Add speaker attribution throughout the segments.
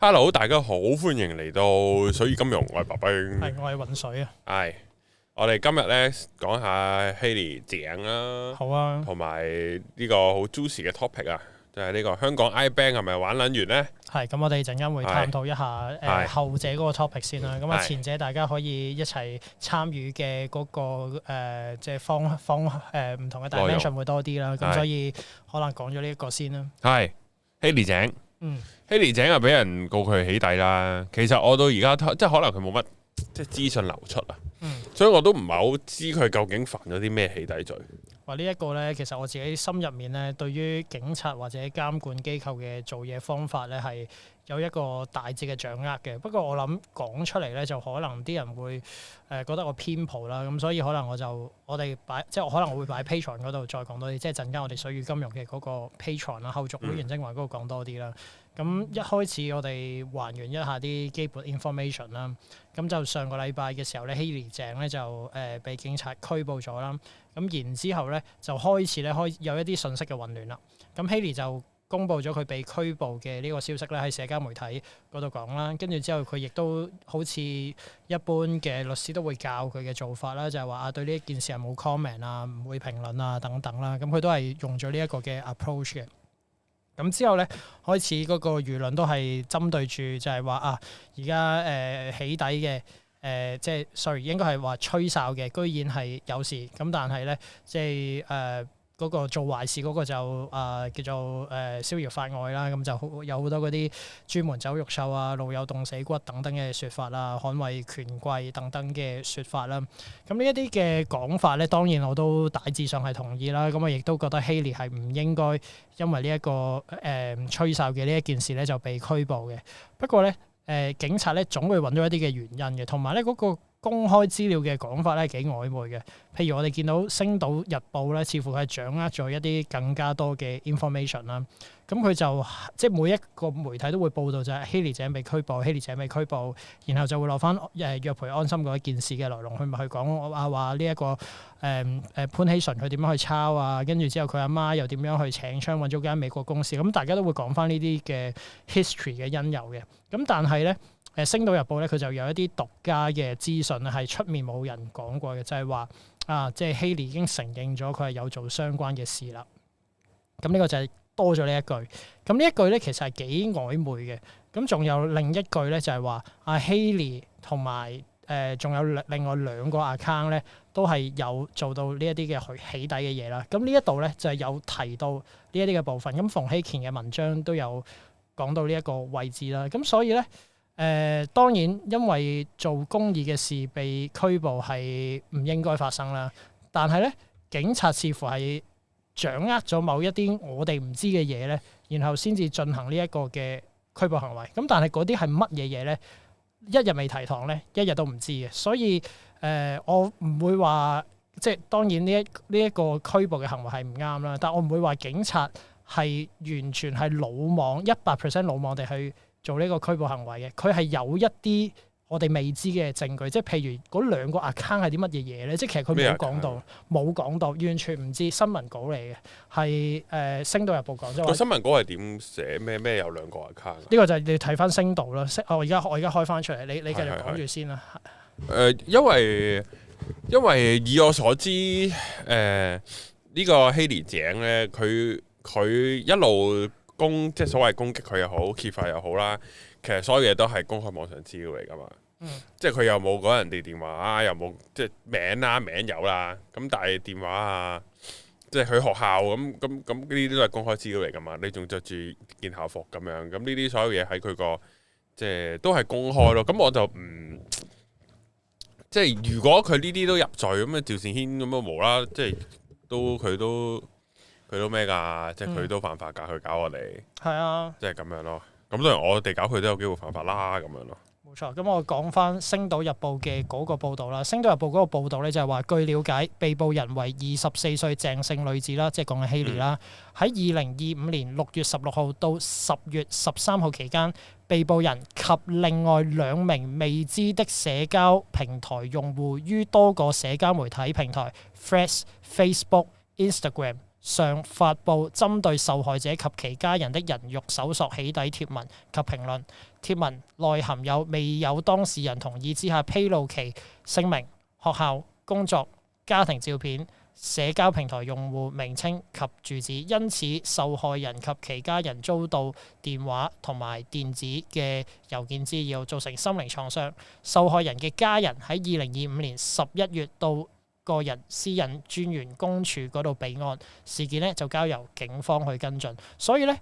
Speaker 1: Hello，大家好，歡迎嚟到水與金融，我係白冰，
Speaker 2: 係我係渾水啊。
Speaker 1: 係我哋今日咧講下 Hailee 井啦，
Speaker 2: 好啊，
Speaker 1: 同埋呢個好 juicy 嘅 topic 啊，就係呢個香港 iBank 係咪玩撚完呢？
Speaker 2: 係咁，我哋陣間會探討一下
Speaker 1: 係
Speaker 2: 後者嗰個 topic 先啦。咁啊，
Speaker 1: 係
Speaker 2: 前者大家可以一齊參與嘅嗰個即係方唔同嘅
Speaker 1: 內容
Speaker 2: dimension 會多啲啦。咁
Speaker 1: 係
Speaker 2: 所以可能講咗呢一個先啦。
Speaker 1: 係 Hailee 井
Speaker 2: 嗯，
Speaker 1: ，Hailee 井又俾人告佢起底啦。其實我到而家即係可能佢冇乜即係資訊流出啊，
Speaker 2: 嗯
Speaker 1: 所以我都唔係好知佢究竟犯咗啲咩起底罪。
Speaker 2: 話呢一個咧，其實我自己心入面咧，對於警察或者監管機構嘅做嘢方法咧，係有一個大致嘅掌握嘅。不過我諗講出嚟咧，就可能啲人會覺得我偏頗啦。咁所以可能我哋擺即係我可能我會擺 Patreon 嗰度再講多啲，即係陣間我哋水與金融嘅嗰個 Patreon 啦，後續會員精華嗰度講多啲啦。咁一開始我哋還原一下啲基本 information 啦。咁就上個禮拜嘅時候咧，Hailee井咧就被警察拘捕咗啦。咁然之後咧就開始咧有一啲信息嘅混亂啦。咁 Hailee 就公布咗佢被拘捕嘅呢個消息咧喺社交媒體嗰度講啦。跟住之後佢亦都好似一般嘅律師都會教佢嘅做法啦，就係話對呢一件事係冇 comment 啊，唔會評論啊等等啦。咁佢都係用咗呢一個嘅 approach 嘅。咁之後咧，開始嗰個輿論都係針對住就係話而家起底嘅即係 sorry 應該係話吹哨嘅，居然係有事。咁但係咧，即係嗰個做壞事嗰個就叫做逍遙法外啦。咁就有好多嗰啲專門走肉獸啊、路有凍死骨等等嘅説法啦，捍衛權貴等等嘅説法啦。咁呢一啲嘅講法咧，當然我都大致上係同意啦。咁我亦都覺得 Hailee 係唔應該因為呢一個吹哨嘅呢一件事咧就被拘捕嘅。不過咧警察咧總會揾到一啲嘅原因嘅，同埋咧嗰個公開資料嘅講法咧幾曖昧嘅。譬如我哋見到《星島日報》咧，似乎係掌握咗一啲更加多嘅 information 啦。咁佢就即係每一個媒體都會報道就係 Hailee井被拘捕，Hailee井被拘捕，然後就會攞翻約培安心嗰一件事嘅來龍去脈去講話呢一個潘希純佢點樣去抄啊，跟住之後佢阿媽又點樣去請槍揾咗間美國公司，咁大家都會講翻呢啲嘅 history 嘅因由嘅。咁但係咧《星島日報》咧佢就有一啲獨家嘅資訊咧係出面冇人講過嘅，就係話即係 Hailee 已經承認咗佢係有做相關嘅事啦。咁呢個就係多咗呢一句。咁呢一句咧其實係幾曖昧嘅。咁仲有另一句咧就係話Hailee同埋仲有另外兩個 account 咧都係有做到呢一啲嘅起底嘅嘢啦。咁呢一度咧就係有提到呢一啲嘅部分。咁馮睎乾嘅文章都有講到呢一個位置啦。咁所以咧當然因為做公義嘅事被拘捕係唔應該發生啦。但係咧警察似乎係掌握咗某一啲我哋唔知嘅嘢咧，然後先至進行呢一個嘅拘捕行為。咁但係嗰啲係乜嘢嘢咧？一日未提堂咧，一日都唔知嘅。所以我唔會話即係當然呢一個拘捕嘅行為係唔啱啦，但我唔會話警察係完全係魯莽100% 魯莽地去做呢個拘捕行為嘅。佢係有一啲我哋未知嘅證據，即係譬如嗰兩個 account 係啲乜嘢嘢咧？即係其實佢冇講到，完全唔知。新聞稿嚟嘅，係《星島日報》講咗。
Speaker 1: 個新聞稿係點寫？咩有兩個 account？
Speaker 2: 呢個就係你睇翻星島啦。我而家開翻出嚟，你繼續講住先啦。
Speaker 1: 因為以我所知，呢個 Hailee井咧，佢一路即係所謂攻擊佢又好，揭發又好啦。其實所有嘢都係公開網上資料嚟噶嘛。即係佢又冇講人哋電話又冇即係名有啦。咁但係電話啊，即係佢學校咁呢啲都係公開資料嚟噶嘛。你仲着住件校服咁樣，咁呢啲所有嘢喺佢個即係都係公開咯。咁我就唔即係如果佢呢啲都入罪咁啊，趙善軒咁啊無啦，即係佢都咩㗎？即係佢都犯法㗎，佢搞我哋
Speaker 2: 係啊，
Speaker 1: 即係咁樣咯。咁當然我哋搞佢都有機會犯法啦，咁樣咯。
Speaker 2: 冇錯。咁我講翻《星島日報》嘅嗰個報導啦，《星島日報》嗰個報導咧就係話，據了解，被捕人為24歲鄭姓女子啦，即係講緊 Hailee啦。喺2025年6月16號到10月13號期間，被捕人及另外2名未知的社交平台用戶於多個社交媒體平台 Threads、Facebook、Instagram 上發布針對受害者及其家人的人肉搜索起底貼文及評論，貼文內含有未有當事人同意之下披露其姓名、學校、工作、家庭照片、社交平台用戶名稱及住址，因此受害人及其家人遭到電話同埋電子嘅郵件滋擾，造成心靈創傷。受害人嘅家人喺2025年11月到個人私隱專員公署嗰度備案，事件咧就交由警方去跟進。所以咧，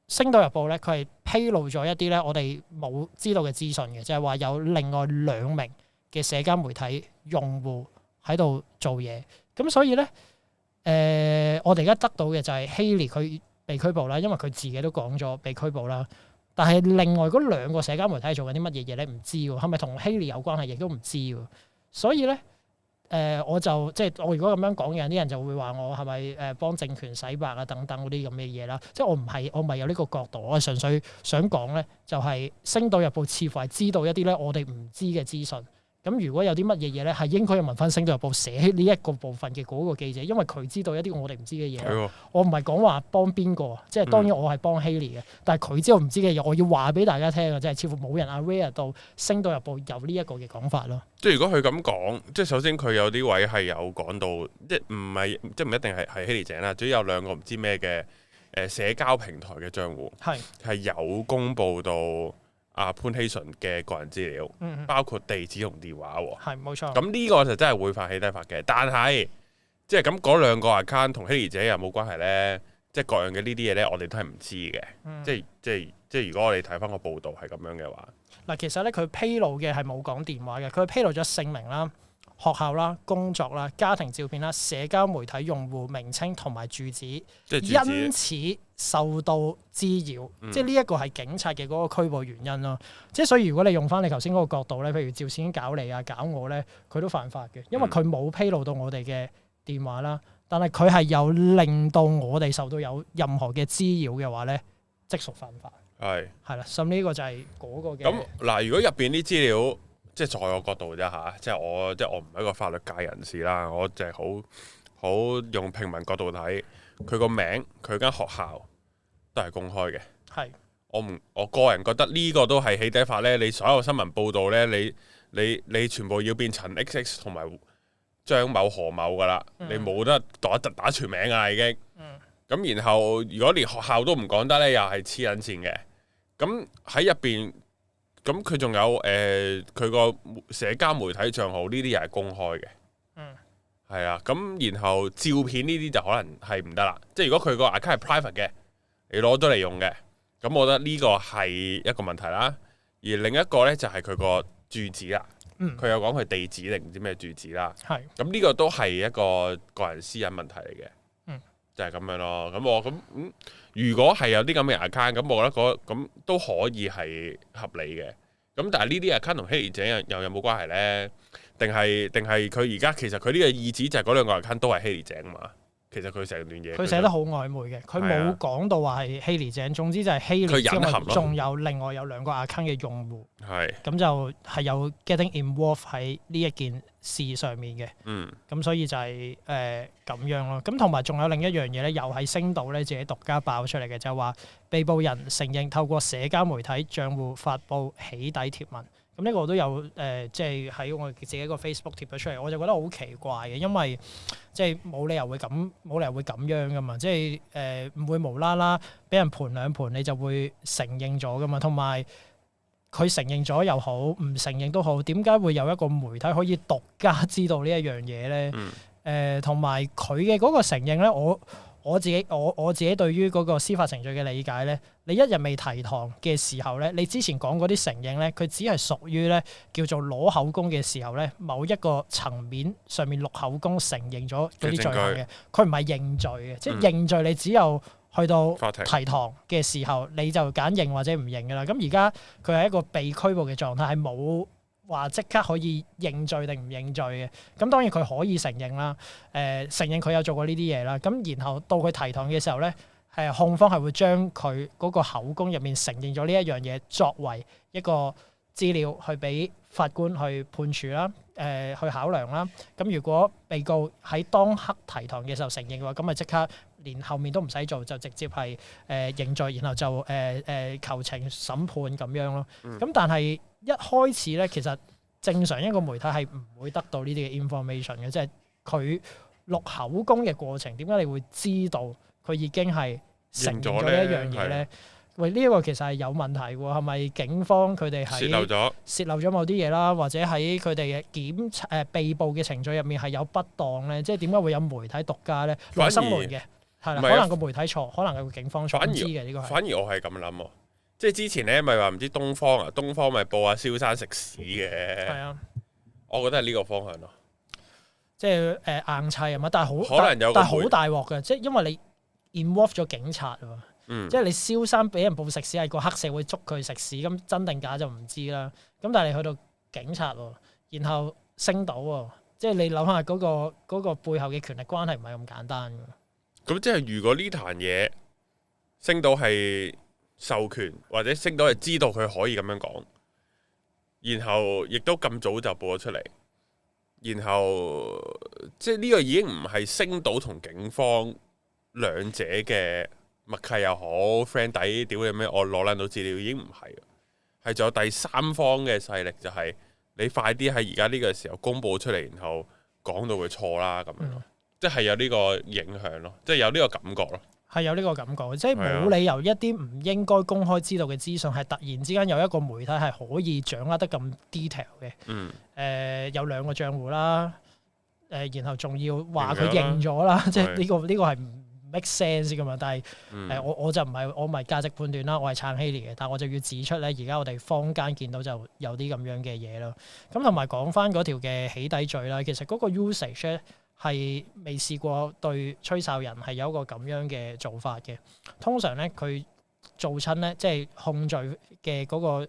Speaker 2: 星島日報咧佢係披露咗一啲咧我哋冇知道嘅資訊嘅，就係話有另外2名嘅社交媒體用戶喺度做嘢，咁所以咧，我哋而家得到嘅就係希利佢被拘捕啦，因為佢自己都講咗被拘捕啦。但係另外嗰2個社交媒體做緊啲乜嘢嘢咧？唔知喎，係咪同希利有關係？亦都唔知喎。所以咧，我就即係我如果咁樣講嘅，啲人就會話我係咪幫政權洗白啊等等嗰啲咁嘅嘢啦。即係我唔係有呢個角度，我係純粹想講咧，就係星島日報似乎係知道一啲咧我哋唔知嘅資訊。咁如果有啲乜嘢嘢咧，係應該要問翻《星島日報》寫呢一個部分嘅嗰個記者，因為佢知道一啲我哋唔知嘅嘢。我唔係講話幫邊個，即係當然我係幫希利嘅，但係佢知道唔知嘅嘢，我要話俾大家聽嘅，即係似乎冇人 aware 到《星島日報》有呢一個嘅講法咯。
Speaker 1: 即係如果佢咁講，即係首先佢有啲位係有講到，即係唔一定係希利井啦，主要有2個唔知咩嘅社交平台嘅賬戶係有公佈到潘希純嘅個人資料，包括地址同電話喎。
Speaker 2: 係冇錯。咁
Speaker 1: 呢個就真係會犯起底法嘅，但係即係咁嗰2個 account 同希利姐有冇關係咧？即係各樣嘅呢啲嘢咧，我哋都係唔知嘅。即係如果我哋睇翻個報道係咁樣嘅話，
Speaker 2: 嗱，其實咧佢披露嘅係冇講電話嘅，佢披露咗姓名啦、學校啦、工作啦、家庭照片啦、社交媒體用戶名稱同埋住址，因此受到滋擾，即係呢一個係警察嘅嗰個拘捕原因咯。即係所以如果你用翻你頭先嗰個角度咧，譬如趙錢搞你啊、搞我咧，佢都犯法嘅，因為佢冇披露到我哋嘅電話啦，但係佢係有令到我哋受到有任何嘅滋擾嘅話咧，即屬犯法。係啦，咁呢個就係嗰個嘅。
Speaker 1: 咁嗱，如果入邊啲資料，即係在我角度啫嚇，即係我唔係一個法律界人士啦，我就係好用平民角度睇，佢個名、佢間學校都係公開嘅。
Speaker 2: 係，
Speaker 1: 我個人覺得呢個都係起底法咧。你所有新聞報導咧，你全部要變陳 XX 同埋張某何某噶啦，你冇得打全名啊已經。咁然後如果連學校都唔講得咧，又係黐撚線嘅。咁喺入邊，咁佢仲有佢個社交媒體帳號呢啲又係公開嘅。係啊，咁然後照片呢啲就可能係唔得啦。即係如果佢個 account 係 private 嘅，你攞咗嚟用嘅，咁我覺得呢個係一個問題啦。而另一個咧就係佢個住址啦。佢有講佢地址定唔知咩住址啦。咁呢個都係一個個人私隱問題嚟嘅。就係咁樣咯。如果係有啲咁嘅 account，咁我覺得咁都可以係合理嘅。咁但係呢啲 account 同希利姐又有冇關係咧？定係佢而家其實佢呢個意指就係嗰2個 account 都係希利姐嘛？其實佢成段嘢，
Speaker 2: 佢寫得好曖昧嘅，佢冇講到話係希利井。總之就係希利之外，仲有另外有2個 account 嘅用戶。咁就係有 getting involved 喺呢一件事上面嘅。咁所以就係咁樣咯。咁同埋仲有另一樣嘢咧，又係星島咧自己獨家爆出嚟嘅，就係話被捕人承認透過社交媒體賬戶發布起底貼文。咁呢個我都有即係喺我自己個 Facebook 貼咗出嚟，我就覺得好奇怪嘅，因為即係冇理由會咁樣噶嘛，即係唔會無啦啦俾人盤2盤，你就會承認咗噶嘛。同埋佢承認咗又好，唔承認都好，點解會有一個媒體可以獨家知道呢一樣嘢咧？同埋佢嘅嗰個承認咧，我自己對於嗰個司法程序嘅理解咧，你一日未提堂嘅時候咧，你之前講嗰啲承認咧，佢只係屬於咧叫做攞口供嘅時候咧，某一個層面上面錄口供承認咗嗰啲罪行嘅，佢唔係認罪嘅。即係認罪你只有去到提堂嘅時候，你就揀認或者唔認噶啦。咁而家佢係一個被拘捕嘅狀態，係冇話即刻可以認罪定唔認罪嘅。咁當然佢可以承認啦，承認佢有做過呢啲嘢啦。咁然後到佢提堂嘅時候咧，控方係會將佢嗰個口供入面承認咗呢一樣嘢作為一個資料去俾法官去判處啦。去考量啦。咁如果被告喺當刻提堂嘅時候承認嘅話，咁咪即刻連後面都唔使做，就直接係認罪，然後就求情審判咁樣咯。咁但係一開始咧，其實正常一個媒體係唔會得到呢啲嘅 information 嘅，即係佢錄口供嘅過程，點解你會知道佢已經係承認咗呢一樣嘢咧？喂，呢一個其實係有問題喎，係咪警方佢哋喺泄漏咗某啲嘢啦，或者喺佢哋嘅被捕嘅程序入面係有不當咧？即係點解會有媒體獨家咧？羅生門嘅係啦，可能個媒體錯，可能係個警方錯，唔知嘅呢個係。
Speaker 1: 反而我係咁諗喎，即係之前咧咪話唔知東方咪報阿蕭生食屎嘅，係啊，我覺得係呢個方向咯，即
Speaker 2: 係硬砌啊嘛，但係好大鑊嘅，即係因為你 involve 咗警察啊。即係你蕭生俾人報食屎，係個黑社會捉佢食屎，咁真定假就唔知啦。咁但係你去到警察喎，然後升到喎，即係你諗下嗰個背後嘅權力關係唔係咁簡單嘅。
Speaker 1: 咁即係如果呢壇嘢升到係授權，或者升到係知道佢可以咁樣講，然後亦都咁早就報咗出嚟，然後即係呢個已經唔係升到同警方兩者嘅默契又好 friend 底屌你咩？我攞撚到資料已經唔係，係仲有第三方嘅勢力，就係你快啲喺而家呢個時候公佈出嚟，然後講到佢錯啦咁樣，即係有呢個影響咯，即係有呢個感覺咯。
Speaker 2: 係有呢個感覺，即係冇理由一啲唔應該公開知道嘅資訊，係突然之間有一個媒體係可以掌握得咁 detail 嘅。有兩個賬戶啦，然後仲要話佢認咗啦，即係呢個係唔 make sense 噶嘛，但係我就唔係價值判斷啦，我係撐希廉嘅，但係我就要指出咧，而家我哋坊間見到就有啲咁樣嘅嘢咯。咁同埋講翻嗰條嘅起底罪啦，其實嗰個 usage 咧係未試過對吹哨人係有一個咁樣嘅做法嘅。通常咧佢做親咧，即係控罪嘅嗰個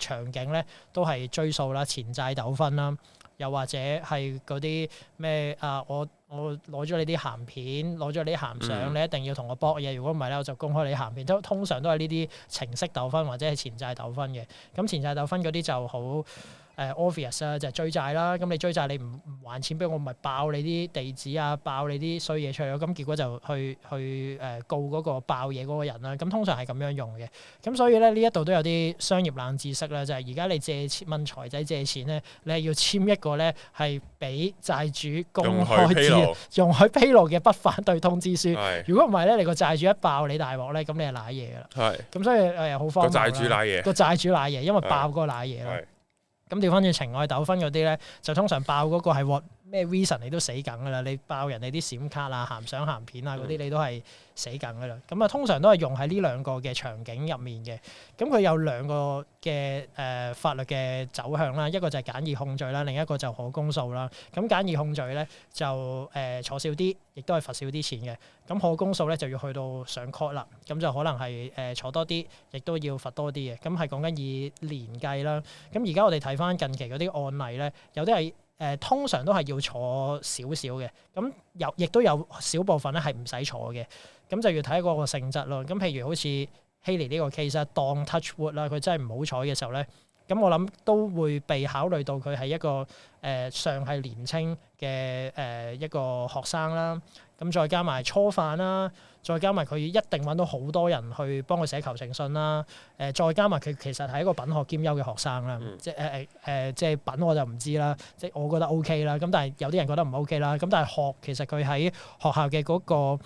Speaker 2: 場景咧，都係追訴啦、錢債糾紛啦，又或者係嗰啲咩我攞咗你啲鹹片，攞咗你啲鹹相，你一定要同我搏嘢。如果唔係咧，我就公開你鹹片。通常都係呢啲情色糾紛或者係錢債糾紛嘅。咁錢債糾紛嗰啲就好obvious 啦，就係追債啦。咁你追債你唔還錢俾我，咪爆你啲地址啊，爆你啲衰嘢出去咯。咁結果就去告嗰個爆嘢嗰個人啦。咁通常係咁樣用嘅。咁所以咧呢一度都有啲商業冷知識啦，就係而家你問財仔借錢咧，你係要簽一個咧係俾債主公開容許披露嘅不反對通知書。如果唔係咧，你個債主一爆你大鑊咧，咁你係瀨嘢噶啦。咁所以好荒謬啦。個債主瀨嘢，因為爆嗰個瀨嘢咯。咁調翻轉情愛糾紛嗰啲咧，就通常爆嗰個係咩 reason 你都死梗噶啦，你爆人哋啲閃卡啊、鹹相鹹片啊嗰啲，你都係死梗噶啦。咁通常都係用喺呢兩個嘅場景入面嘅。咁佢有兩個嘅法律嘅走向啦，一個就係簡易控罪啦，另一個就可公訴啦。咁簡易控罪咧就坐少啲，亦都係罰少啲錢嘅。咁可公訴咧就要去到上 court 啦，咁就可能係坐多啲，亦都要罰多啲嘅。咁係講緊以年計啦。咁而家我哋睇翻近期嗰啲案例咧，有啲係通常都係要坐少少嘅。咁亦都有少部分咧係唔使坐嘅。咁就要睇嗰個性質咯。咁譬如好似希廉呢個 case 啦，當 touch wood 啦，佢真係唔好彩嘅時候咧，咁我諗都會被考慮到佢係一個尚係年青嘅一個學生啦。咁再加埋初犯啦，再加埋佢一定揾到好多人去幫佢寫求情信啦。再加埋佢其實係一個品學兼優嘅學生啦。即係品我就唔知啦，即係我覺得 OK 啦。咁但係有啲人覺得唔 OK 啦。咁但係學其實佢喺學校嘅嗰個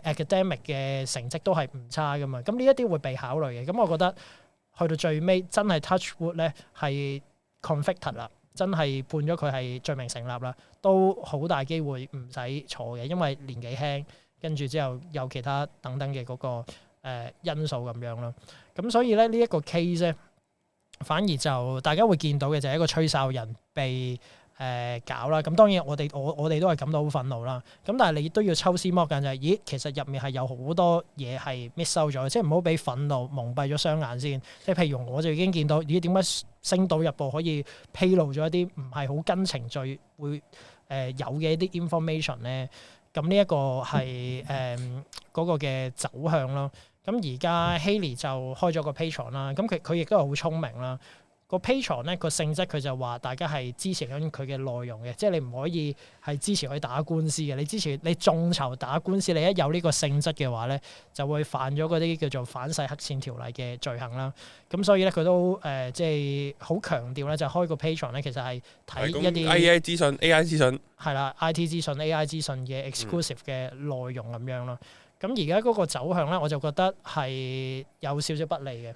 Speaker 2: academic 嘅成績都係唔差噶嘛。咁呢一啲會被考慮嘅。咁我覺得去到最尾真係 touch wood 咧係 convicted 啦。真係判咗佢係罪名成立啦，都好大機會唔使坐嘅，因為年紀輕，跟住之後有其他等等嘅嗰個因素咁樣咯。咁所以咧呢一個 case 咧，反而就大家會見到嘅就係一個吹哨人被搞啦。咁當然我哋都係感到好憤怒啦。咁但係你都要抽絲剝繭，就係咦，其實入面係有好多嘢係 miss 收咗，即係唔好俾憤怒蒙蔽咗雙眼先。即係譬如我就已經見到咦，點解星島日報可以披露咗一啲唔係好跟程序會有嘅一啲 information 咧？咁呢一個係嗰個嘅走向咯。咁而家希廉就開咗個 Patreon啦，咁佢亦都係好聰明啦。個 Patreon 咧個性質佢就話大家係支持緊佢嘅內容嘅，即係你唔可以係支持佢打官司嘅。你支持你眾籌打官司，你一有呢個性質嘅話咧，就會犯咗嗰啲叫做反洗黑錢條例嘅罪行啦。咁所以咧佢都即係好強調咧，就開個 Patreon 咧，其實係睇一啲
Speaker 1: AI 資訊、AI 資訊
Speaker 2: 係啦，IT 資訊、AI 資訊嘅 exclusive 嘅內容咁樣咯。咁而家嗰個走向咧，我就覺得係有少少不利嘅。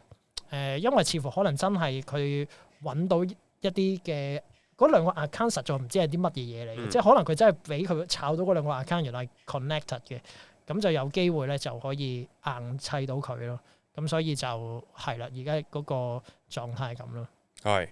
Speaker 2: 因為似乎可能真係佢揾到一啲嘅嗰兩個 account 實在唔知係啲乜嘢嘢嚟嘅，即係可能佢真係俾佢炒到嗰兩個 account 原來係 connected 嘅，咁就有機會咧就可以硬砌到佢咯。咁所以就係啦，而家嗰個狀態係咁咯。
Speaker 1: 係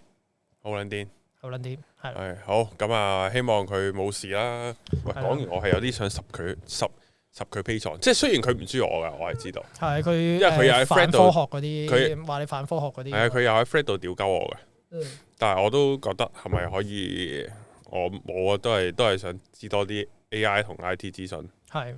Speaker 1: 好撚癲，
Speaker 2: 好撚啲係啦。
Speaker 1: 係好咁啊！希望佢冇事啦。喂，講完我係有啲想十佢 Patreon，即係雖然佢唔知我㗎，我係知道。
Speaker 2: 係佢，
Speaker 1: 因為佢又喺
Speaker 2: 反
Speaker 1: Thread
Speaker 2: 科
Speaker 1: 度
Speaker 2: 學嗰啲，佢話你反科學嗰啲。
Speaker 1: 係啊，佢又喺 Thread 度屌鳩我嘅。
Speaker 2: 嗯
Speaker 1: 但係我都覺得係咪可以？我都係想知多啲 AI 同 IT 資訊。
Speaker 2: 係。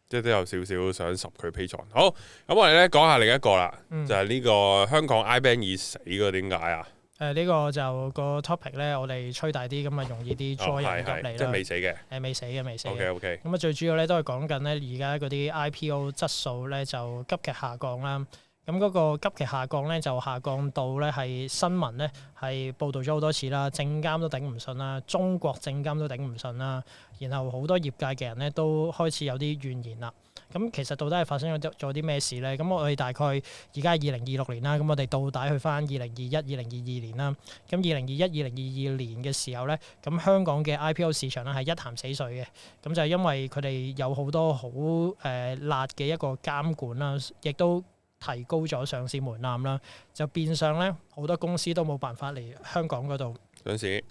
Speaker 1: 即係都有少少想十佢 Patreon。好，咁我哋咧講下另一個啦，就係呢個香港 iBank 已死嘅，點解啊？
Speaker 2: 呢個就個 topic 咧，我哋吹大啲，咁啊容易啲 join 人入嚟啦。
Speaker 1: 即係未死嘅。
Speaker 2: 未死嘅，未死嘅。
Speaker 1: OK。
Speaker 2: 咁啊最主要咧都係講緊咧，而家嗰啲 IPO 質素咧就急劇下降啦。咁嗰個急劇下降咧就下降到咧係新聞咧係報導咗好多次啦，證監都頂唔順啦，中國證監都頂唔順啦，然後好多業界嘅人咧都開始有啲怨言啦。咁其實到底係發生咗啲咩事咧？咁我哋大概而家係2026年啦，咁我哋到底去翻2021、2022年啦。咁2021、2022年嘅時候咧，咁香港嘅 IPO 市場咧係一潭死水嘅。咁就係因為佢哋有好多好辣嘅一個監管啦，亦都提高咗上市門檻啦，就變相咧好多公司都冇辦法嚟香港嗰度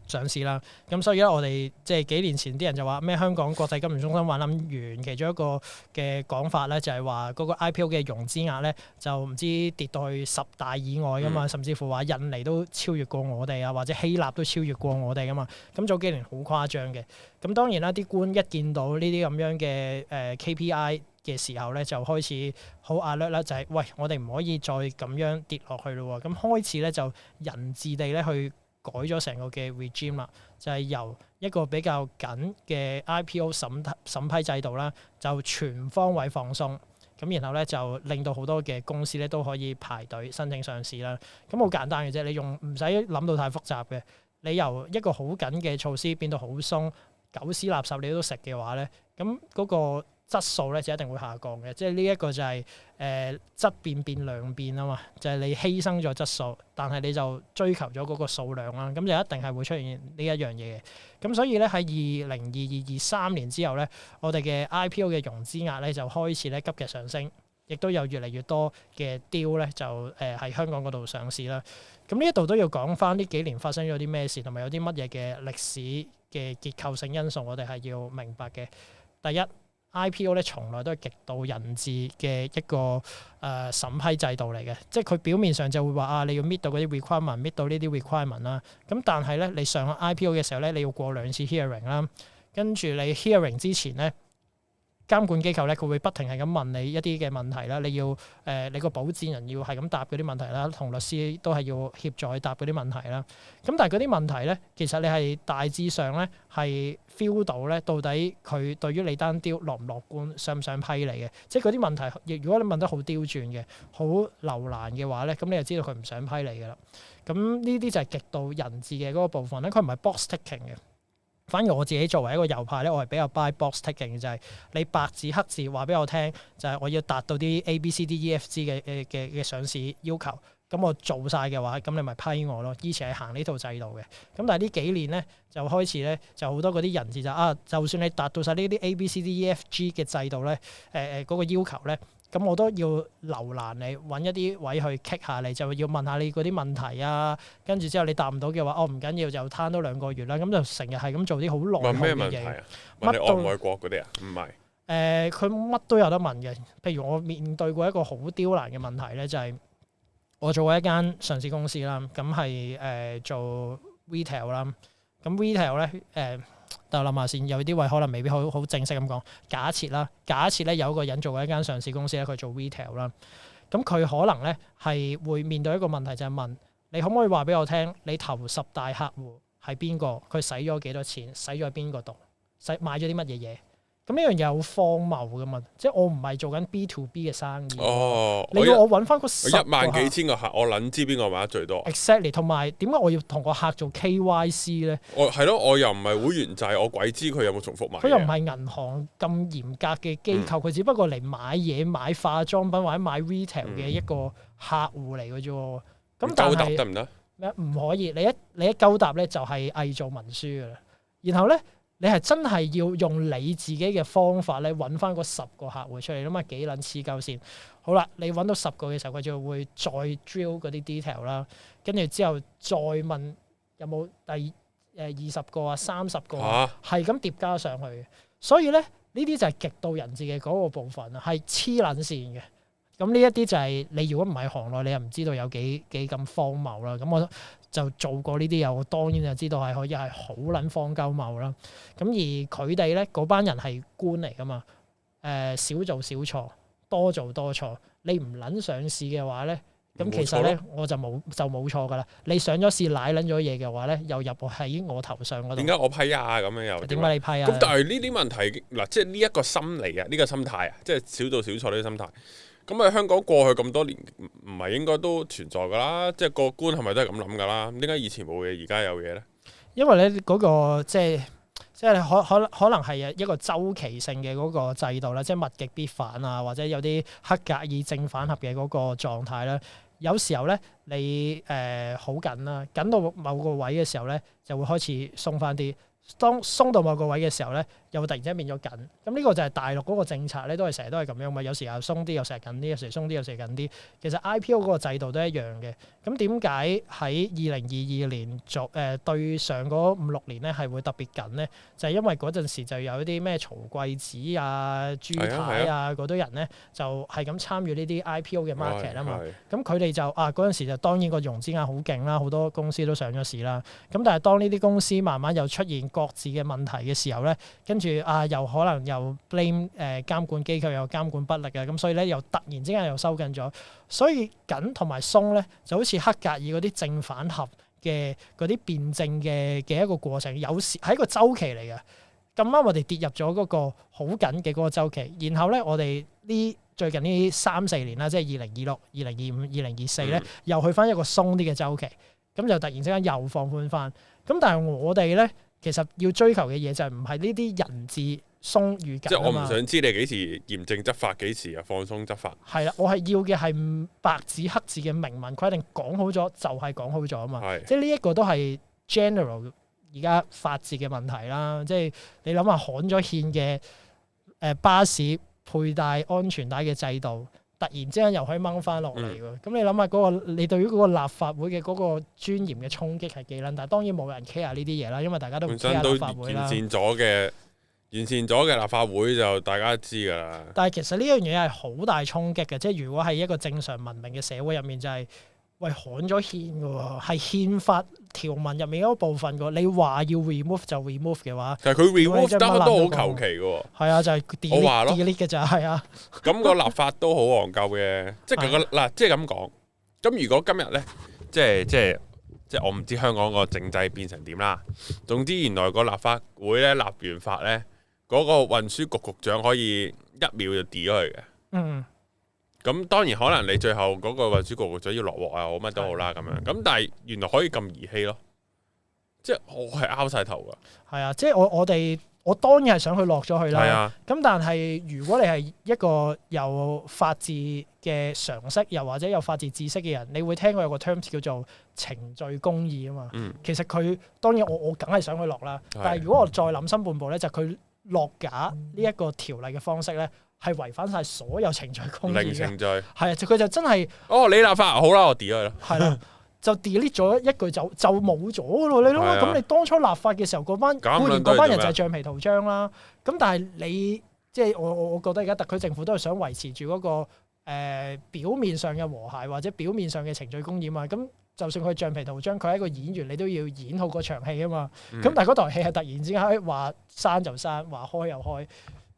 Speaker 2: 上市啦。咁所以咧，我哋即係幾年前啲人就話咩香港國際金融中心玩諗完，其中一個嘅講法咧就係話嗰個 IPO 嘅融資額咧就唔知跌到去10大以外噶嘛，甚至乎話印尼都超越過我哋啊，或者希臘都超越過我哋噶嘛。咁早幾年好誇張嘅。咁當然啦，啲官一見到呢啲咁樣嘅KPI 嘅時候咧，就開始好壓力啦，就係喂，我哋唔可以再咁樣跌落去咯喎。咁開始咧就人治地咧去改咗成個嘅 regime 啦，就係由一個比較緊嘅 IPO 審批制度啦，就全方位放鬆。咁然後咧就令到好多嘅公司咧都可以排隊申請上市啦。咁好簡單嘅啫，你用唔使諗到太複雜嘅，你由一個好緊嘅措施變到好鬆，狗屎垃圾你都食嘅話咧，咁嗰個質素咧就一定會下降嘅，即係呢一個就係質變量變啊嘛，就係你犧牲咗質素，但係你就追求咗嗰個數量啦，咁就一定係會出現呢一樣嘢嘅。咁所以咧喺2022-23年之後咧，我哋嘅 IPO 嘅融資額咧就開始咧急劇上升，亦都有越嚟越多嘅 deal 咧就喺香港嗰度上市啦。咁呢一度都要講翻呢幾年發生咗啲咩事，同埋有啲乜嘢嘅歷史嘅結構性因素，我哋係要明白嘅。第一， IPO 咧從來都係極度人治嘅一個審批制度嚟嘅，即係佢表面上就會話啊，你要 meet 到嗰啲 requirement，meet 到呢啲 requirement 啦。咁但係咧，你上 IPO 嘅時候咧，你要過2次 hearing 啦，跟住你 hearing 之前咧，監管機構咧佢會不停係咁問你一啲嘅問題啦，你要你個保薦人要係咁答嗰啲問題啦，同律師都係要協助去答嗰啲問題啦。咁但係嗰啲問題咧，其實你係大致上咧係 feel 到咧，到底佢對於你單 deal 樂唔樂觀，想唔想批你嘅？即係嗰啲問題，如果你問得好刁鑽嘅、好流難嘅話咧，咁你就知道佢唔想批你噶啦。咁呢啲就係極度人治嘅嗰個部分咧，佢唔係 box ticking 嘅。反而我自己作為一個右派咧，我係比較 buy box ticking 嘅，就係你白紙黑字話俾我聽，就係我要達到啲 ABCDEFG 嘅上市要求，咁我做晒嘅話，咁你咪批我咯。以前係行呢套制度嘅，咁但係呢幾年咧就開始咧就好多嗰啲人治就算你達到晒呢啲 ABCDEFG 嘅制度咧，嗰個要求咧。咁我都要留難你，揾一啲位去棘下你，就要問下你嗰啲問題啊。跟住之後你答唔到嘅話，唔緊要，就攤多2個月啦。咁就成日係咁做啲好內行嘅嘢。
Speaker 1: 問你愛唔愛國嗰啲啊？唔係。
Speaker 2: 佢乜都有得問嘅。譬如我面對過一個好刁難嘅問題咧，就係我做過一間上市公司啦，咁係做 retail 啦。咁 retail 咧但我諗下先，有啲位可能未必好正式咁講。假設咧有一個人做過一間上市公司咧，佢做 retail 啦，咁佢可能咧係會面對一個問題，就係問你可唔可以話俾我聽？你頭10大客戶係邊個？佢使咗幾多錢？使咗喺邊個度？買咗啲乜嘢嘢？咁呢樣嘢好荒謬噶嘛！即係我唔係做緊 B to B 嘅生意。你要我揾翻嗰10個
Speaker 1: 1萬幾千個客，我撚知邊個買得最多。
Speaker 2: Exactly， 同埋點解我要同個客做 KYC 咧？
Speaker 1: 係咯，我又唔係會員制，我鬼知佢有冇重複買。
Speaker 2: 佢又唔係銀行咁嚴格嘅機構，佢只不過嚟買嘢、買化妝品或者買 retail 嘅一個客戶嚟嘅啫。咁但係
Speaker 1: 得唔得？
Speaker 2: 咩唔可以？你一勾搭咧就係偽造文書噶啦。然後咧，你係真係要用你自己嘅方法咧揾翻嗰10個客戶出嚟，諗下幾撚黐鳩先。好啦，你揾到10個嘅時候，佢就會再 drill 嗰啲 detail 啦，跟住之後再問有冇第20個啊、30個啊，係咁疊加上去。所以咧，呢啲就係極度人治嘅嗰個部分啊，係黐撚線嘅。咁呢一啲就係你如果唔係行內，你又唔知道有幾咁荒謬啦。咁我就做過呢啲嘢，我當然就知道係可以係好撚荒鳩謬啦。咁而佢哋咧嗰班人係官嚟噶嘛？少做少錯，多做多錯。你唔撚上市嘅話咧，咁其實咧我就冇錯噶啦。你上咗市舐撚咗嘢嘅話咧，又入喺我頭上嗰度。
Speaker 1: 點解我批啊？咁樣又
Speaker 2: 點解你批啊？
Speaker 1: 咁但係呢啲問題嗱，即係呢一個心理啊，呢個心態啊，即係少做少錯呢個心態。咁喺香港過去咁多年，唔係應該都存在噶啦？即係個官係咪都係咁諗噶啦？點解以前冇嘢，而家有嘢咧？因為咧嗰個即係可能係一個週期性嘅嗰個制度啦，即係物極必反啊，或者有啲黑格爾正反合嘅嗰個狀態啦。有時候咧，你好緊啦，緊到某個位嘅時候咧，就會開始鬆翻啲。當鬆到某個位嘅時候咧，又會突然之間變咗緊。咁呢個就係大陸嗰個政策咧，都係成日都係咁樣嘛。有時又鬆啲，有時係緊啲，有時鬆啲，有時係緊啲。其實 IPO 嗰個制度都一樣嘅。咁點解喺2022年對上嗰5-6年咧係會特別緊咧？就係因為嗰陣時就有啲咩曹貴子啊、朱太啊嗰堆人咧，就係咁參與呢啲 IPO 嘅 market 啊嘛。咁佢哋就嗰陣時就當然個融資額好勁啦，好多公司都上咗市啦。咁但係當呢啲公司慢慢又出現各自嘅問題嘅時候咧，跟住又可能又 blame 監管機構又監管不力啊，咁所以咧又突然之間又收緊咗，所以緊同埋鬆咧就好似黑格爾嗰啲正反合嘅嗰啲辯證嘅一個過程，有時係一個週期嚟嘅。咁啱我哋跌入咗嗰個好緊嘅嗰個週期，然後咧我哋最近呢3-4年啦，即係2026、2025、2024咧，又去翻一個鬆啲嘅週期，咁就突然之間又放寬翻。咁但係我哋咧，其實要追求嘅嘢就係唔係呢啲人治鬆與緊。即係我唔想知你幾時嚴正執法，幾時又放鬆執法。
Speaker 2: 係啦，我係要嘅係白紙黑字嘅明文規定，講好咗就係講好咗啊嘛。即係呢一個都係 general 而家法治嘅問題啦。即係你諗下刊咗憲嘅巴士佩戴安全帶嘅制度，突然之間又可以掹翻落嚟喎。咁你諗下你對於嗰個立法會嘅嗰個尊嚴嘅衝擊係幾撚大？當然冇人 care 呢啲嘢啦，因為大家都唔 care 立法會啦。
Speaker 1: 完善咗嘅立法會就大家都知㗎啦。
Speaker 2: 但係其實呢樣嘢係好大衝擊嘅，即係如果係一個正常文明嘅社會入面，就係刊咗憲嘅喎，係憲法條文入面一部分嘅。你話要 remove 就 remove 嘅話，
Speaker 1: 但係佢 remove 得都好求其嘅喎。
Speaker 2: 係啊，就係 delete 嘅咋，係啊。
Speaker 1: 咁個立法都好戇鳩嘅，即係嗱，即係咁講。咁如果今日咧，即係我唔知香港個政制變成點啦。總之原來個立法會咧立完法咧，嗰個運輸局局長可以1秒就 delete 咗佢嘅。咁當然可能你最後嗰個運輸局局長要落鑊啊，我乜都好啦咁樣。咁但係原來可以咁兒戲咯，即係我係拗晒頭㗎。係啊，即係我當然係想佢落咗去啦。咁但係如果你係一個有法治嘅常識，又或者有法治知識嘅人，你會聽過有個 terms 叫做程序公義啊嘛。其實佢當然我梗係想佢落啦。但係如果我再諗深半步咧，就佢落架呢一個條例嘅方式咧，係違反晒所有程序公義嘅。零程序係啊，佢就真係你立法好啦，我 delete 佢啦。係啦。就 delete 咗一句就冇咗噶咯，你諗下，咁你當初立法嘅時候嗰班人就係橡皮圖章啦。咁但係你即係我覺得而家特區政府都係想維持住嗰個表面上嘅和諧或者表面上嘅程序公義嘛。咁就算佢橡皮圖章，佢係一個演員，你都要演好嗰場戲啊嘛。咁但係嗰台戲係突然之間話刪就刪，話開又開。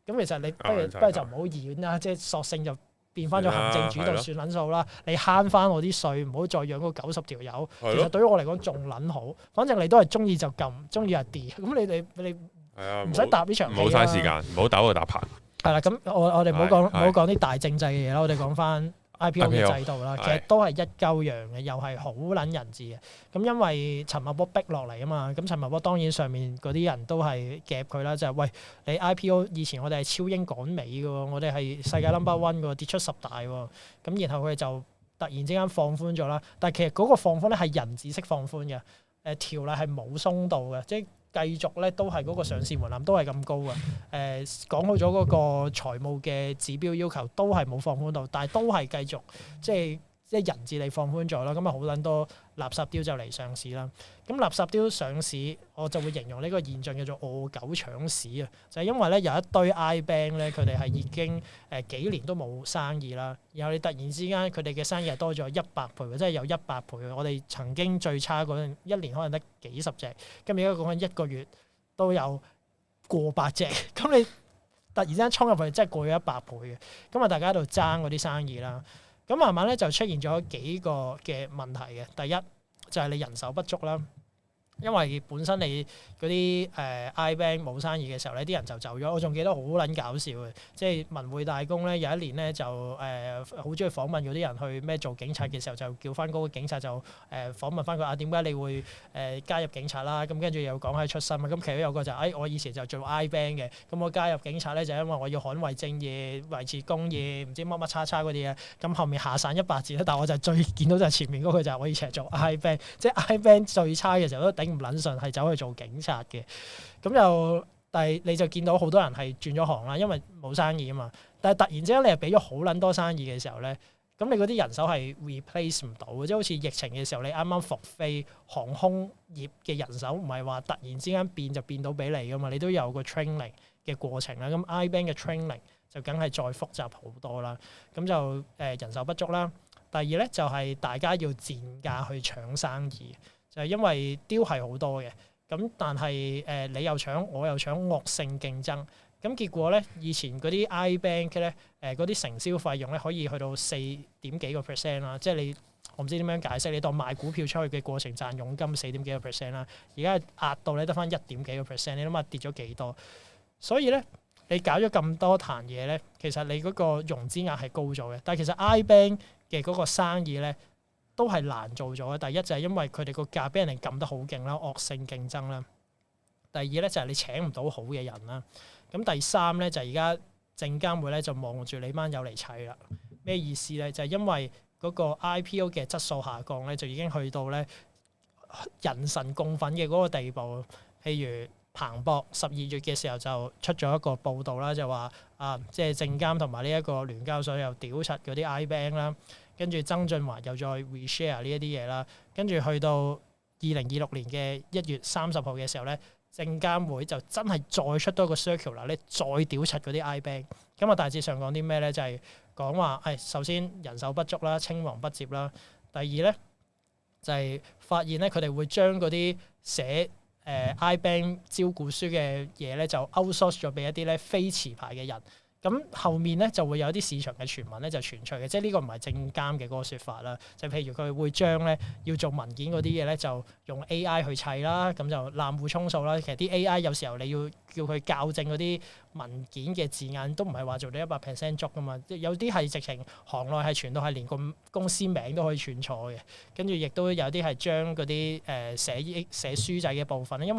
Speaker 1: 咁其實你不如就唔好演啦，即係索性就
Speaker 2: 變翻咗行政主導算撚數啦，你慳翻我啲稅，唔好再養嗰90條友。其實對於我嚟講仲撚好，反正你都係中意就撳，中意就 delete，咁你唔使答呢場戲啦，
Speaker 1: 唔好嘥時間，唔好打個打牌。
Speaker 2: 係啦，咁我哋唔好講啲大政制嘅嘢啦，我哋講翻 IPO 嘅制度啦，其實都係一鳩樣嘅，又係好撚人治嘅。咁因為陳茂波逼落嚟啊嘛，咁陳茂波當然上面嗰啲人都係夾佢啦，就係喂你 IPO 以前我哋係超英趕美嘅喎，我哋係世界 No.1 嘅喎，跌出10大喎，咁然後佢就突然之間放寬咗啦，但係其實嗰個放寬咧係人治式放寬嘅，條例係冇鬆到嘅，即係。繼續咧都係嗰個上市門檻都係咁高嘅，講好咗嗰個財務嘅指標要求都係冇放寬到，但係都係繼續即係人治地放寬咗啦，咁啊好撚多垃圾雕就嚟上市啦。咁垃圾雕上市，我就會形容呢個現象叫做餓狗搶市啊！就係因為咧有一堆 I-Bank 咧，佢哋係已經幾年都冇生意啦，然後你突然之間佢哋嘅生意係多咗100倍，即係有100倍。我哋曾經最差嗰陣一年可能得幾十隻，咁而家講緊一個月都有過百隻，咁你突然之間衝入去，真係過咗100倍嘅，咁啊大家喺度爭嗰啲生意啦。咁慢慢咧就出現咗幾個嘅問題嘅，第一就係你人手不足啦，因為本身你嗰啲I-Bank 冇生意嘅時候咧，啲人就走咗。我仲記得好撚搞笑嘅，即係文匯大公咧有一年咧就好中意訪問嗰啲人去咩做警察嘅時候，就叫翻嗰個警察就訪問翻佢啊，點解你會加入警察啦？咁跟住又講下出身啊。咁其中有個就我以前就做 I-Bank 嘅，咁我加入警察咧就因為我要捍衛正義、維持公義，唔知乜乜叉叉嗰啲嘢。咁後面下散100字啦，但係我就最見到就係前面嗰句就係我以前係做 I-Bank，即係 I-Bank 最差嘅時候都頂唔撚順，係走去做警察嘅。咁又但係你就見到好多人係轉咗行啦，因為冇生意啊嘛。但係突然之間你係俾咗好撚多生意嘅時候咧，咁你嗰啲人手係 replace 唔到嘅，即係好似疫情嘅時候你啱啱復飛，航空業嘅人手唔係話突然之間變就變到俾你噶嘛，你都有個 training 嘅過程啦。咁 I-Bank 嘅 training 就梗係再複雜好多啦。咁就人手不足啦。第二咧就係大家要賤價去搶生意，就係因為 deal 係好多嘅。咁但係你又搶我又搶，惡性競爭，咁結果咧以前嗰啲 I-Bank 咧嗰啲承銷費用咧可以去到4點幾個 percent 啦，即係你我唔知點樣解釋，你當賣股票出去嘅過程賺佣金4點幾個 percent 啦，而家壓到你得翻1點幾個 percent，你諗下跌咗幾多？所以咧你搞咗咁多壇嘢咧，其實你嗰個融資額係高咗嘅，但係其實 I-Bank 嘅嗰個生意咧都係難做咗嘅。第一就係因為佢哋個價俾人哋撳得好勁啦，惡性競爭啦。第二咧就係你請唔到好嘅人啦。咁第三咧就係而家證監會咧就望住你班友嚟砌啦。咩意思咧？就係因為嗰個 IPO 嘅質素下降咧，就已經去到咧人神共憤嘅嗰個地步。譬如彭博12月嘅時候就出咗一個報導啦，就話即係證監同埋呢一個聯交所又屌柒嗰啲 I-Bank 啦。跟住曾俊華又再 reshare 呢一啲嘢啦，跟住去到2026年嘅1月30號嘅時候咧，證監會就真係再出多個 circular 咧，再屌柒嗰啲 I-Bank。咁啊大致上講啲咩咧？就係講話首先人手不足啦，青黃不接啦。第二咧就係發現咧佢哋會將嗰啲寫I-Bank 招股書嘅嘢咧就 outsource 咗俾一啲咧非持牌嘅人。咁後面咧就會有啲市場嘅傳聞咧就傳出嘅，即係呢個唔係證監嘅嗰個説法啦。就譬如佢會將咧要做文件嗰啲嘢咧就用 AI 去砌啦，咁就濫竽充數啦。其實啲 AI 有時候你要叫佢校正嗰啲文件嘅字眼，都唔係話做到100% 足噶嘛。有啲係直情行內係傳到係連個公司名都可以串錯嘅。跟住亦都有啲係將嗰啲寫書仔嘅部分咧，因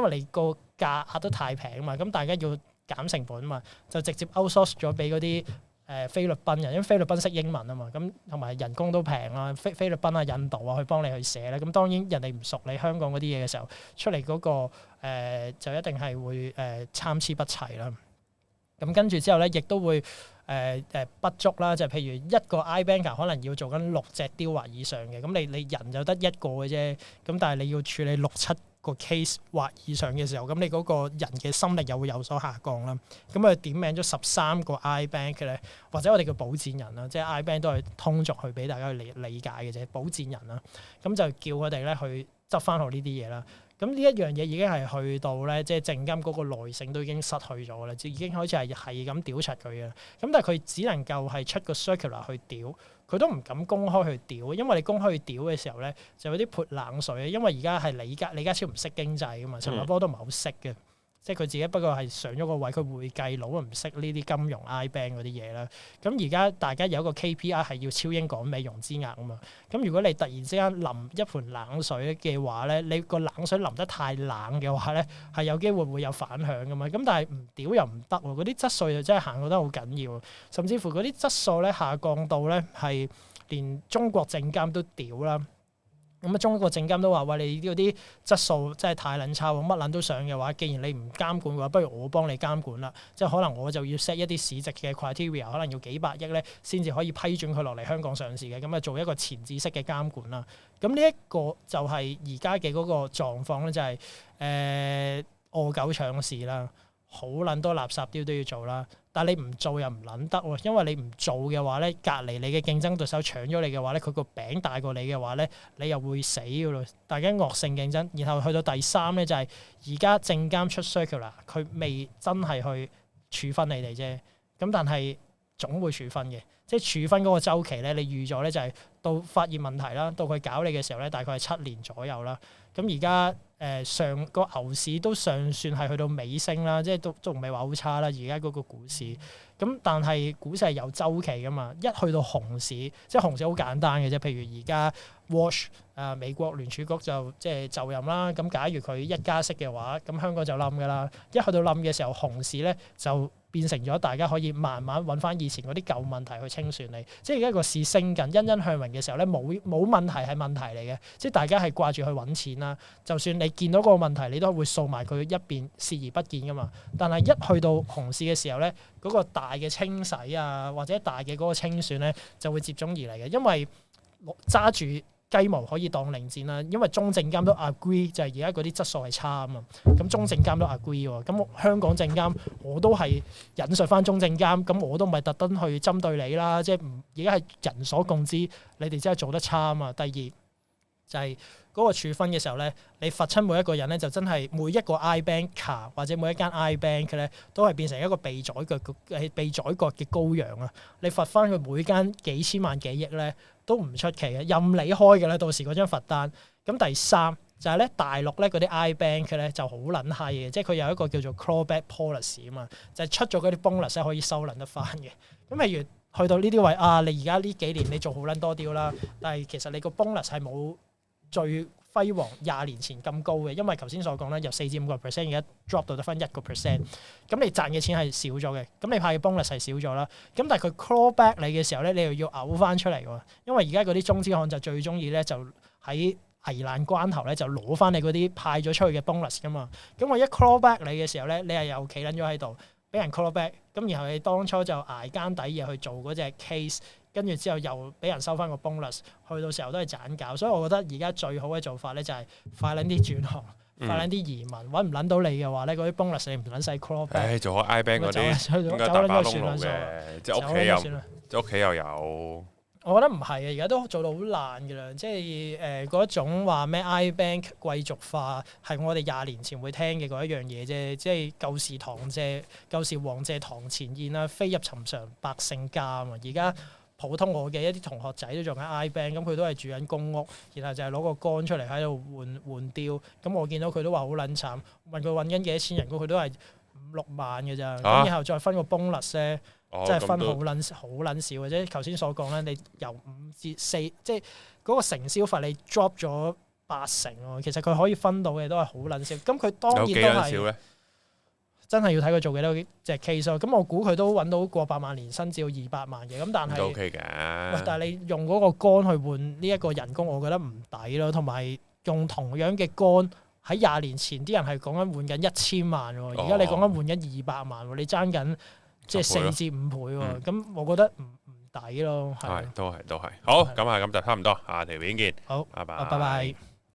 Speaker 2: 為你個價壓得太平啊嘛，咁大家要減成本啊嘛，就直接 outsource 咗俾嗰啲菲律賓人，因為菲律賓識英文啊嘛，咁同埋人工都平啦，菲律賓啊、印度啊去幫你去寫咧，咁當然人哋唔熟你香港嗰啲嘢嘅時候，出嚟嗰個就一定係會參差不齊啦。咁跟住之後咧，亦都會不足啦，就譬如一個 I-Banker 可能要做緊6隻 deal 或以上嘅，咁你人就得一個嘅啫，咁但係你要處理6-7個 case 或以上嘅時候，咁你嗰個人嘅心力又會有所下降啦。咁佢點名咗13個 I-Bank 咧，或者我哋叫保薦人啦，即係 I-Bank 都係通俗去俾大家去理解嘅啫，保薦人啦。咁就叫佢哋咧去執翻好呢啲嘢啦。咁呢一樣嘢已經係去到咧，即係證監嗰個耐性都已經失去咗啦，已經開始係咁屌柒佢嘅。咁但係佢只能夠係出個 circular 去屌，佢都唔敢公開去屌，因為你公開去屌嘅時候咧，就有啲潑冷水。因為而家係李家超唔識經濟噶嘛，陳茂波都唔係好識嘅。即係佢自己不過係上咗個位，佢會計佬唔識呢啲金融 I-Bank 嗰啲嘢啦。咁而家大家有一個 KPI 係要超英趕美融資額啊嘛。咁如果你突然之間淋一盆冷水嘅話咧，你個冷水淋得太冷嘅話咧，係有機會會有反響噶嘛。咁但係唔屌又唔得喎，嗰啲質素又真係行得好緊要，甚至乎嗰啲質素咧下降到咧係連中國證監都屌啦。咁啊，中國證監都話：喂，你嗰啲質素真係太撚差喎，乜撚都上嘅話，既然你唔監管嘅話，不如我幫你監管啦。即係可能我就要 set 一啲市值嘅 criteria， 可能要幾百億咧，先至可以批准佢落嚟香港上市嘅。咁啊，做一個前置式嘅監管啦。咁呢一個就係而家嘅嗰個狀況咧，就係餓狗搶市啦，好撚多垃圾雕都要做啦。但係你唔做又唔撚得喎，因為你唔做嘅話咧，隔離你嘅競爭對手搶咗你嘅話咧，佢個餅大過你嘅話咧，你又會死噶咯。大家惡性競爭，然後去到第三咧就係而家證監出 circular，佢未真係去處分你哋啫。咁但係總會處分嘅，即係處分嗰個週期咧，你預咗咧就係到發現問題啦，到佢搞你嘅時候咧，大概係7年左右啦。咁而家上個牛市都尚算係去到尾聲啦，即係都唔係話好差啦。而家嗰個股市，咁但係股市係有週期噶嘛，一去到熊市，即係熊市好簡單嘅啫。譬如而家 Wash 美國聯儲局就即係就任啦。咁假如佢一加息嘅話，咁香港就冧噶啦。一去到冧嘅時候，熊市咧就變成咗大家可以慢慢揾翻以前嗰啲舊問題去清算你。即係而家個市升緊，欣欣向榮嘅時候咧，冇問題係問題嚟嘅。即係大家係掛住去揾錢啦。就算你見到個問題，你都會掃埋佢一邊，視而不見噶嘛。但係一去到熊市嘅時候咧，嗰個大嘅清洗啊，或者大嘅嗰個清算咧，就會接踵而嚟嘅。因為揸住雞毛可以當令箭啦，因為中證監都 agree 就係而家嗰啲質素係差啊嘛。咁中證監都 agree 喎，咁香港證監我都係引述翻中證監，咁我都唔係特登去針對你啦，即係而家係人所共知，你哋真係做得差啊嘛。第二就係嗰個處分嘅時候咧，你罰親每一個人咧，就真係每一個 I-Bank 卡或者每一間 I-Bank 咧，都係變成一個被宰割嘅羔羊啊！你罰翻佢每間幾千萬幾億咧，都唔出奇嘅，任你開嘅啦。到時嗰張罰單。咁第三就係咧，大陸咧嗰啲 I-Bank 咧就好撚閪嘅，即係佢有一個叫做 clawback policy 啊嘛，就係出咗嗰啲 bonus 可以收撚得翻嘅。咁譬如去到呢啲位啊，你而家呢幾年你做好撚多啲啦，但係其實你個 bonus 係冇最輝煌20年前咁高嘅，因為頭先所講咧，由4至5%而家 drop 到得翻1%，咁你賺嘅錢係少咗嘅，咁你派嘅 bonus 係少咗啦，咁但係佢 claw back 你嘅時候咧，你又要嘔翻出嚟喎，因為而家嗰啲中資行就最中意咧，就喺危難關頭咧就攞翻你嗰啲派咗出去嘅 bonus 噶嘛，咁我一 claw back 你嘅時候咧，你係又企撚咗喺度，俾人 claw back，咁然後你當初就捱奸底嘢去做嗰隻 case。跟住之後又俾人收翻個 bonus，去到時候都係盞搞，所以我覺得而家最好嘅做法咧就係快撚啲轉行，快撚啲移民，揾唔撚到你嘅話咧，嗰啲 bonus 你唔撚使 claw back。
Speaker 1: 做開 I-Bank 嗰啲應該大把窿路嘅，即係屋企又有。
Speaker 2: 我覺得唔係啊，而家都做到好爛嘅啦，即係嗰種話咩 I-Bank 貴族化係我哋20年前會聽嘅嗰一樣嘢啫，即係舊時王謝堂前燕啦，飛入尋常百姓家啊嘛，而家。普通我嘅一啲同學仔都仲喺 I-Bank，咁佢都係住緊公屋，然後就係攞個杆出嚟喺度換雕，咁我見到佢都話好撚慘，問佢揾緊幾多錢人工，佢都係5-6萬嘅咋，咁然後再分個 bonus 咧，即係分好撚少嘅啫。頭先所講咧，你由5至4，即係嗰個承銷費你 drop 咗80%喎，其實佢可以分到嘅都係好撚少，咁佢當然都係。真係要睇佢做幾多隻 case 咯，咁我估佢都揾到過百萬年薪至到200萬嘅，咁但係，
Speaker 1: OK 嘅。
Speaker 2: 但係你用嗰個杆去換呢一個人工，我覺得唔抵咯，同埋用同樣嘅杆喺20年前啲人係講緊換緊1000萬喎，而家你講緊換緊200萬喎，你爭緊即係4至5倍喎，咁我覺得唔抵咯，係。
Speaker 1: 都係。好，咁啊，咁就差唔多，下條片見。
Speaker 2: 好，
Speaker 1: 拜拜。
Speaker 2: 拜拜。